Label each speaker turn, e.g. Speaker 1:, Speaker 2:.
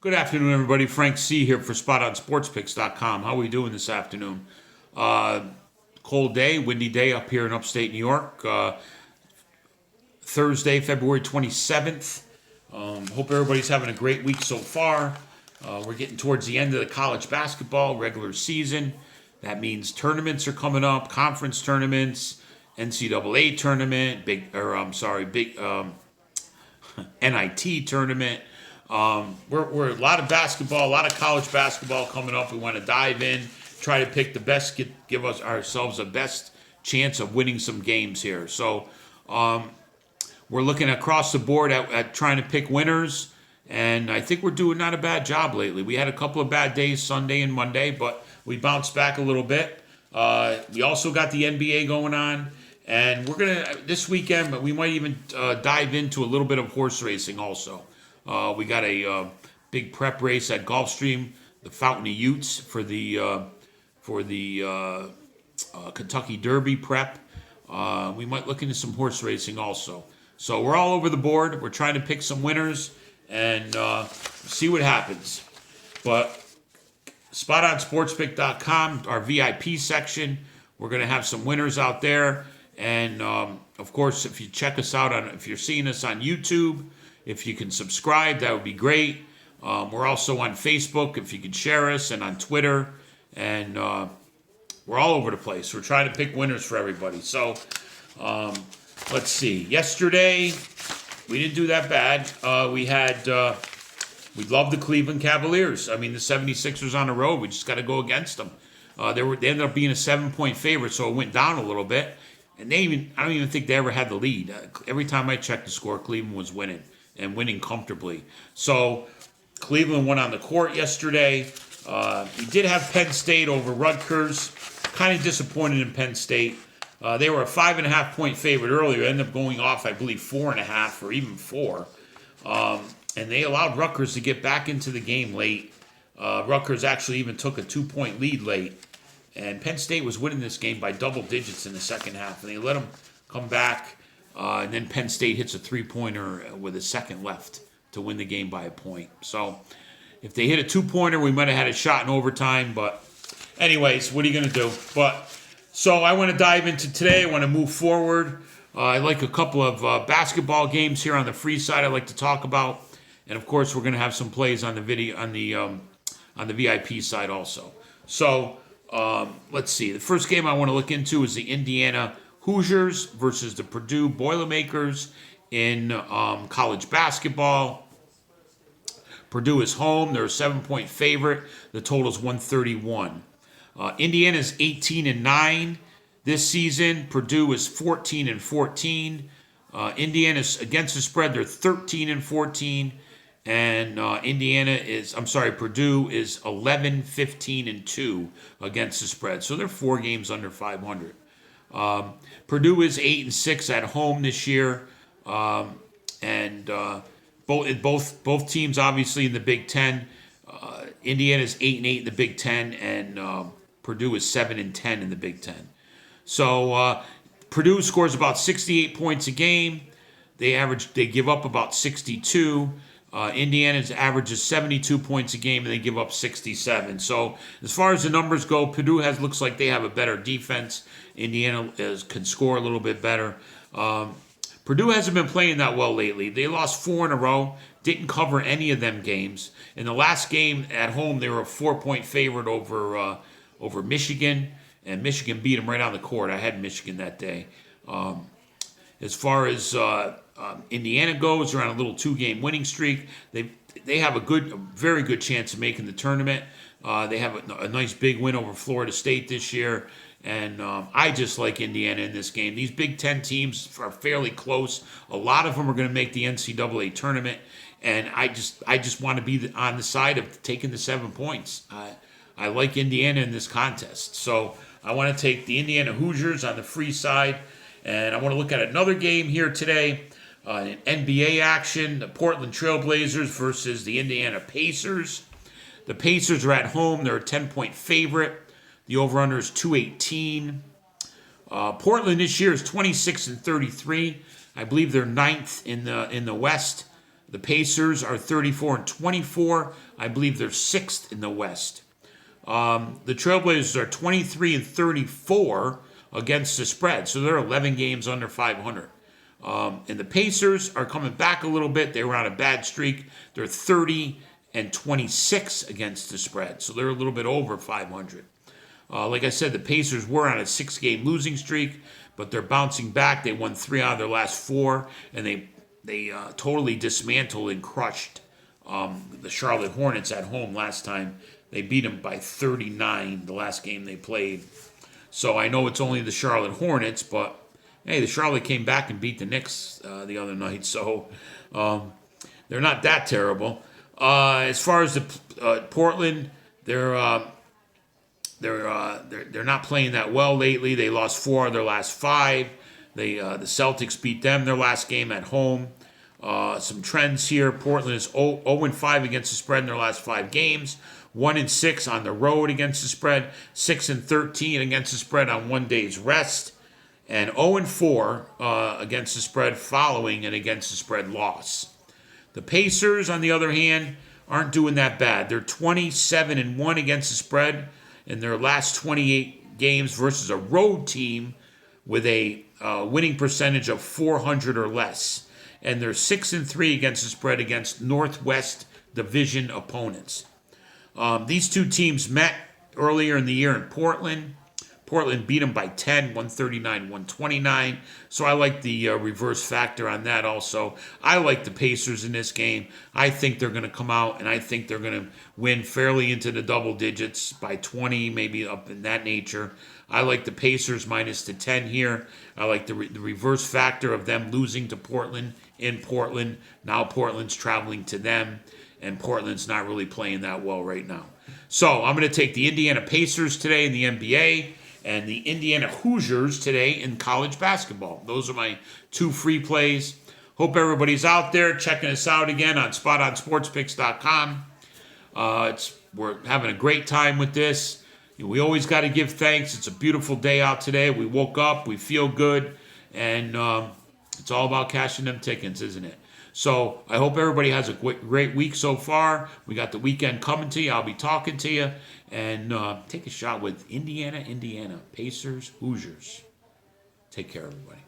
Speaker 1: Good afternoon, everybody. Frank C. here for SpotOnSportsPicks.com. How are we doing this afternoon? Cold day, windy day up here in upstate New York. Thursday, February 27th. Hope everybody's having a great week so far. We're getting towards the end of the college basketball regular season. That means tournaments are coming up, conference tournaments, NCAA tournament, big NIT tournament. We're a lot of basketball, a lot of college basketball coming up. We want to dive in, try to pick the best, give us ourselves the best chance of winning some games here. So we're looking across the board at trying to pick winners, and I think we're doing not a bad job lately. We had a couple of bad days Sunday and Monday, but we bounced back a little bit. We also got the NBA going on, and we're gonna this weekend, but we might even dive into a little bit of horse racing also. We got a big prep race at Gulfstream, the Fountain of Utes for the Kentucky Derby prep. We might look into some horse racing also. So we're all over the board. We're trying to pick some winners and see what happens. But SpotOnSportsPick.com, our VIP section, we're going to have some winners out there. And of course, if you check us out if you're seeing us on YouTube, if you can subscribe, that would be great. We're also on Facebook, if you can share us, and on Twitter. And we're all over the place. We're trying to pick winners for everybody. So let's see. Yesterday, we didn't do that bad. We loved the Cleveland Cavaliers. I mean, the 76ers on the road. We just got to go against them. They ended up being a 7-point favorite, so it went down a little bit. And I don't even think they ever had the lead. Every time I checked the score, Cleveland was winning. And winning comfortably. So Cleveland went on the court yesterday. We did have Penn State over Rutgers. Kind of disappointed in Penn State. They were a 5.5-point favorite earlier. Ended up going off, I believe, 4.5 or even 4. And they allowed Rutgers to get back into the game late. Rutgers actually even took a 2-point lead late. And Penn State was winning this game by double digits in the second half. And they let them come back. And then Penn State hits a 3-pointer with a second left to win the game by a point. So if they hit a 2-pointer, we might have had a shot in overtime. But anyways, what are you going to do? So I want to dive into today. I want to move forward. I like a couple of basketball games here on the free side I'd like to talk about. And, of course, we're going to have some plays on the video on the VIP side also. So let's see. The first game I want to look into is the Indiana Hoosiers versus the Purdue Boilermakers in college basketball. Purdue is home. They're a 7-point favorite. The total is 131. Indiana's 18-9 this season. Purdue is 14-14. Indiana's against the spread. They're 13-14. And Purdue is 11-15-2 against the spread. So they're 4 games under 500. Purdue is 8-6 at home this year, and both teams obviously in the Big Ten. Indiana is 8-8 in the Big Ten, and Purdue is 7-10 in the Big Ten. So Purdue scores about 68 points a game. They give up about 62. Indiana's average is 72 points a game, and they give up 67. So as far as the numbers go, Purdue looks like they have a better defense. Indiana can score a little bit better. Purdue hasn't been playing that well lately. They lost 4 in a row, didn't cover any of them games. In the last game at home, they were a 4-point favorite over Michigan, and Michigan beat them right on the court. I had Michigan that day. As far as Indiana goes, they're on a little 2-game winning streak. They have a very good chance of making the tournament. They have a nice big win over Florida State this year. And I just like Indiana in this game. These Big Ten teams are fairly close. A lot of them are going to make the NCAA tournament. And I just want to be on the side of taking the 7 points. I like Indiana in this contest. So I want to take the Indiana Hoosiers on the free side. And I want to look at another game here today. In NBA action, the Portland Trailblazers versus the Indiana Pacers. The Pacers are at home. They're a 10-point favorite. The over-under is 218. Portland this year is 26-33. I believe they're ninth in the West. The Pacers are 34-24. I believe they're 6th in the West. The Trailblazers are 23-34 against the spread, so they're 11 games under 500. And the Pacers are coming back a little bit. They were on a bad streak. They're 30-26 against the spread, so they're a little bit over 500. Like I said, the Pacers were on a 6-game losing streak, but they're bouncing back. They won 3 out of their last 4, and they totally dismantled and crushed the Charlotte Hornets at home last time. They beat them by 39 the last game they played. So I know it's only the Charlotte Hornets, but hey, the Charlotte came back and beat the Knicks the other night, so they're not that terrible. As far as the Portland, they're not playing that well lately. They lost 4 of their last 5. The Celtics beat them their last game at home. Some trends here. Portland is 0-5 against the spread in their last 5 games. 1-6 on the road against the spread. 6-13 against the spread on 1 day's rest. And 0-4 against the spread following an against the spread loss. The Pacers, on the other hand, aren't doing that bad. They're 27-1 against the spread in their last 28 games versus a road team with a winning percentage of 400 or less. And they're 6-3 against the spread against Northwest Division opponents. These two teams met earlier in the year in Portland. Portland beat them by 10, 139-129. So I like the reverse factor on that also. I like the Pacers in this game. I think they're going to come out, and I think they're going to win fairly into the double digits by 20, maybe up in that nature. I like the Pacers minus the 10 here. I like the reverse factor of them losing to Portland in Portland. Now Portland's traveling to them, and Portland's not really playing that well right now. So I'm going to take the Indiana Pacers today in the NBA and the Indiana Hoosiers today in college basketball. Those are my 2 free plays. Hope everybody's out there checking us out again on SpotOnSportsPicks.com. We're having a great time with this. We always got to give thanks. It's a beautiful day out today. We woke up, we feel good, and it's all about cashing them tickets, isn't it? So I hope everybody has a great week so far. We got the weekend coming to you. I'll be talking to you. And take a shot with Indiana, Pacers, Hoosiers. Take care, everybody.